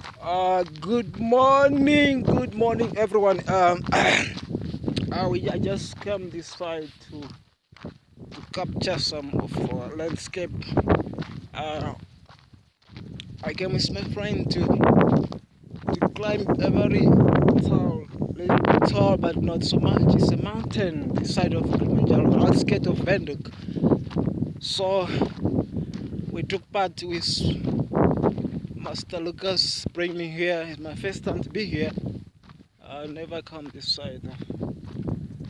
Good morning, everyone. I just came this side to capture some of landscape. Uh, I came with my friend to climb a very tall, little bit tall, but not so much. It's a mountain, the side of Kilimanjaro, outskirts of Venduk. So we took part with Master Lucas, bring me here. It's my first time to be here. I never come this side.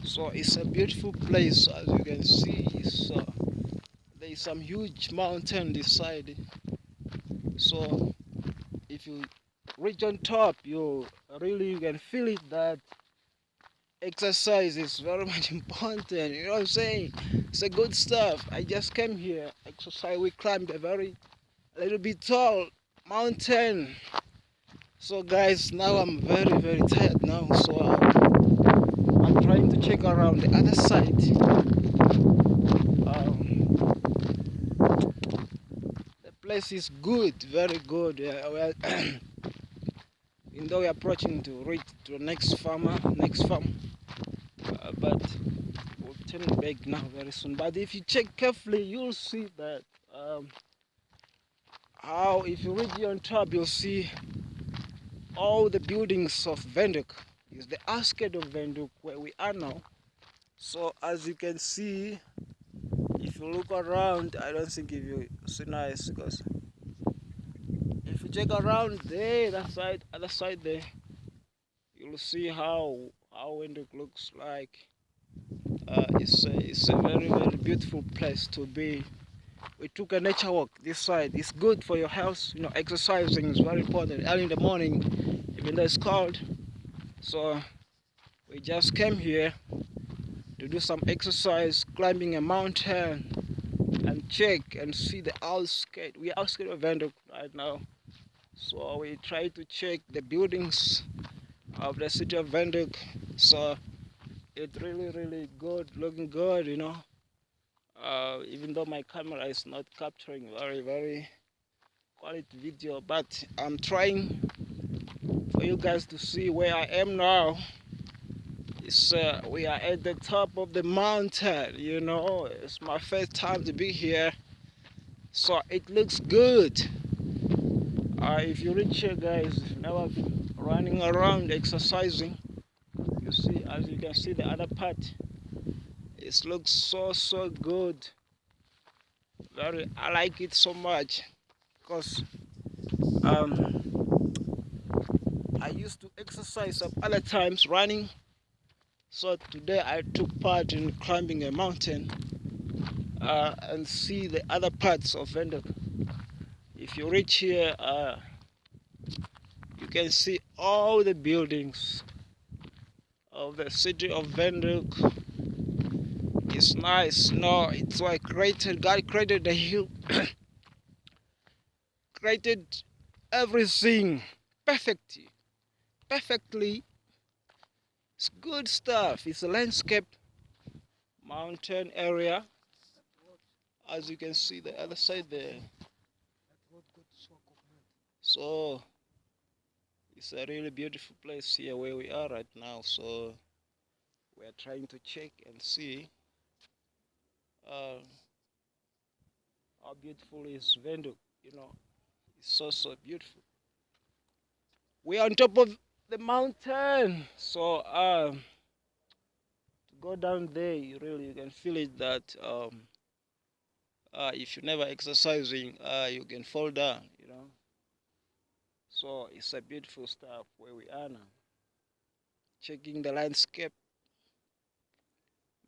So it's a beautiful place, as you can see. There is some huge mountain this side. So if you reach on top, you can feel it that exercise is very much important. You know what I'm saying? It's a good stuff. I just came here, exercise. We climbed a little bit tall mountain. So guys, now I'm very tired now. So I'm trying to check around the other side. The place is good, very good. Even though we're approaching to reach to the next farm, but we'll turn back now very soon. But if you check carefully, you'll see that how if you reach here on top, you'll see all the buildings of Venduk. It's the outskirts of Venduk where we are now. So as you can see, if you look around, I don't think if you see nice because if you check around there, that side, other side there, you'll see how Windhoek looks like. It's a very beautiful place to be. We took a nature walk this side. It's good for your health. You know, exercising is very important early in the morning, even though it's cold. So we just came here to do some exercise, climbing a mountain, and check and see the outskirts. We are outskirts of Windhoek right now. So we try to check the buildings of the city of Windhoek. So it's really good, looking good, you know. Even though my camera is not capturing very quality video, but I'm trying for you guys to see where I am now. We are at the top of the mountain, you know. It's my first time to be here, so it looks good. If you reach here, guys, never running around exercising, you see, as you can see the other part, it looks so good. I like it so much because um, I used to exercise some other times running. So today I took part in climbing a mountain and see the other parts of Windhoek. If you reach here, you can see all the buildings of the city of Windhoek. It's nice. No, it's why God created the hill, created everything perfectly. Perfectly. It's good stuff. It's a landscape mountain area. As you can see the other side there. So it's a really beautiful place here where we are right now. So we are trying to check and see uh, how beautiful is Windhoek. You know, it's so beautiful. We are on top of the mountain. So to go down there, you can feel it that if you're never exercising, you can fall down. You know. So it's a beautiful stuff where we are now. Checking the landscape,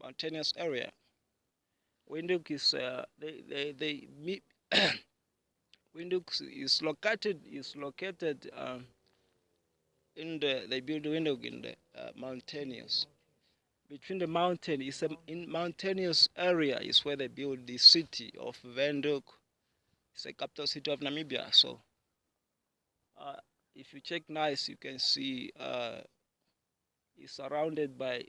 mountainous area. Windhoek is Windhoek is located in they build Windhoek in the mountainous. Between the mountain is in mountainous area is where they build the city of Windhoek. It's the capital city of Namibia. So uh, if you check nice, you can see it's surrounded by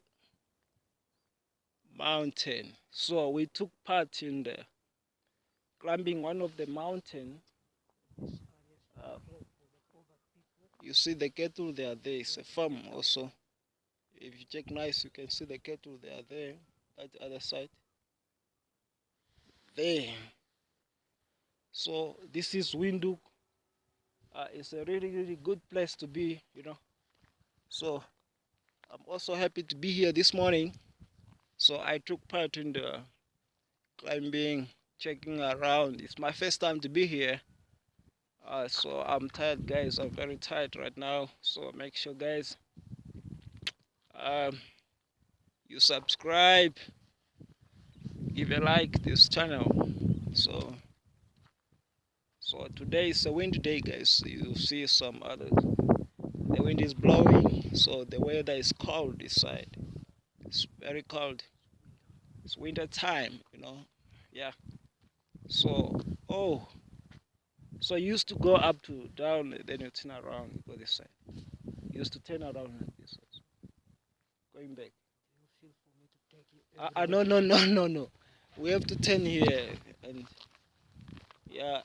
mountain. So we took part in the climbing one of the mountain. Uh, You see the cattle, they are there. It's a farm also. If you check nice, you can see the cattle, they are there. At the other side. There. So this is Windhoek. It's a really good place to be, you know. So I'm also happy to be here this morning. So I took part in the climbing, checking around. It's my first time to be here. So I'm tired, guys. I'm very tired right now. So make sure, guys, um, you subscribe, give a like this channel. So today is a windy day, guys. You see some other. The wind is blowing, so the weather is cold this side. It's very cold. It's winter time, you know. Yeah. So so you used to go up to down, then you turn around, you go this side. You used to turn around like this also. Going back. No. We have to turn here, and yeah,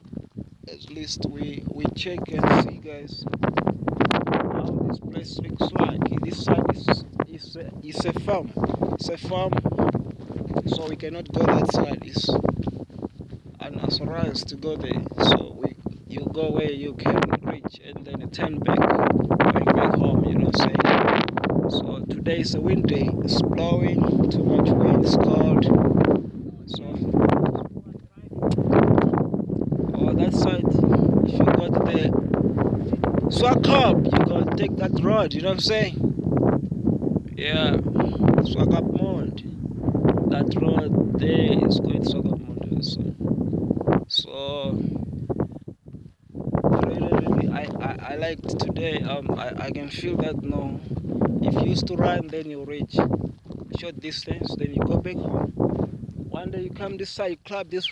at least we check and see, guys, how this place looks like. This side is a farm. It's a farm, so we cannot go that side. It's unauthorized to go there. So you go where you can reach, and then you turn back, going back home. You know what I'm saying? So today is a wind day. It's blowing, too much wind. It's cold. So that side, if you go to the Swak up, you gotta take that road. You know what I'm saying? Yeah, Swak up Mount. That road there is going to Swak up Mount also. So really, I liked today. I can feel that now. If you used to run, then you reach short distance, then you go back home. One day you come this side, you climb this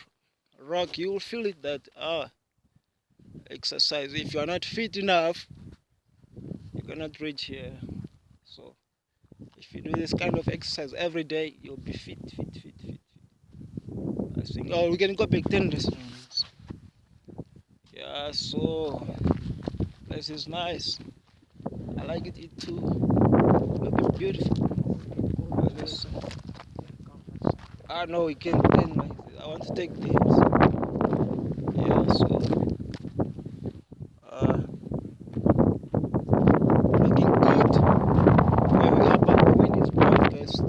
rock, you will feel it that exercise. If you are not fit enough, you cannot reach here. So if you do this kind of exercise every day, you'll be fit. I think, we can go back 10 restaurants. Yeah, so this is nice. I like it too. Looking beautiful. This, no, we can't turn like this. I want to take this. Yeah, so looking good. Where we are, but the wind is blowing, guys. So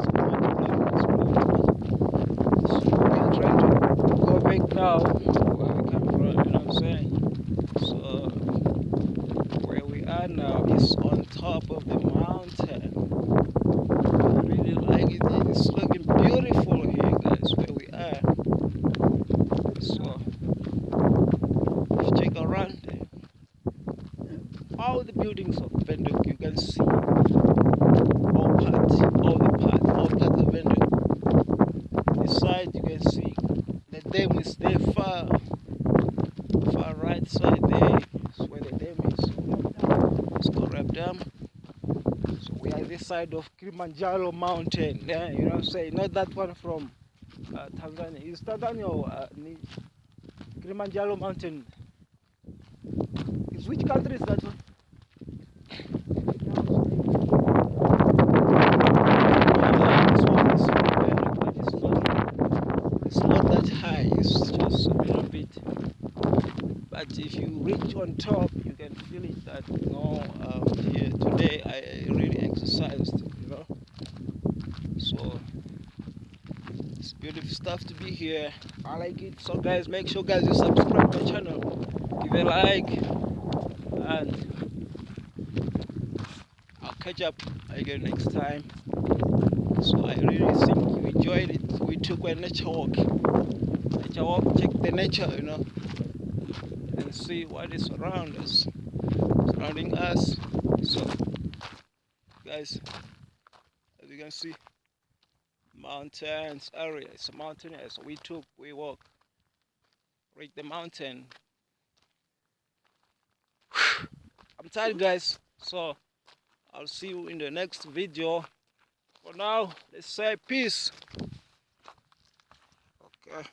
we're trying to go back now where we come from. You know what I'm saying? So where we are now is on top of the mountain. I really like it. It's looking beautiful here, guys, where we are. So if you check around there, all the buildings of Windhoek, you can see all parts of Windhoek. This side you can see the dam is there far right side there is where the dam is. It's called Rap Dam. So we are this side of Kilimanjaro mountain. Yeah, you know what I'm saying? Not that one from Tanzania. Is Tanzania or Kilimanjaro mountain? Is which country is that one? It's not that high, it's just a little bit. But if you reach on top, you can feel it that, you know, here today I really exercised, you know. So it's beautiful stuff to be here. I like it. So guys, make sure guys you subscribe to my channel, give a like, and I'll catch up again next time. So I really think you enjoyed it. We took a nature walk, check the nature, you know, and see what is around us, surrounding us. So guys, as you can see, mountains area. It's a mountain area. So we walk, reach the mountain. I'm tired, guys. So I'll see you in the next video. For now, let's say peace. Okay.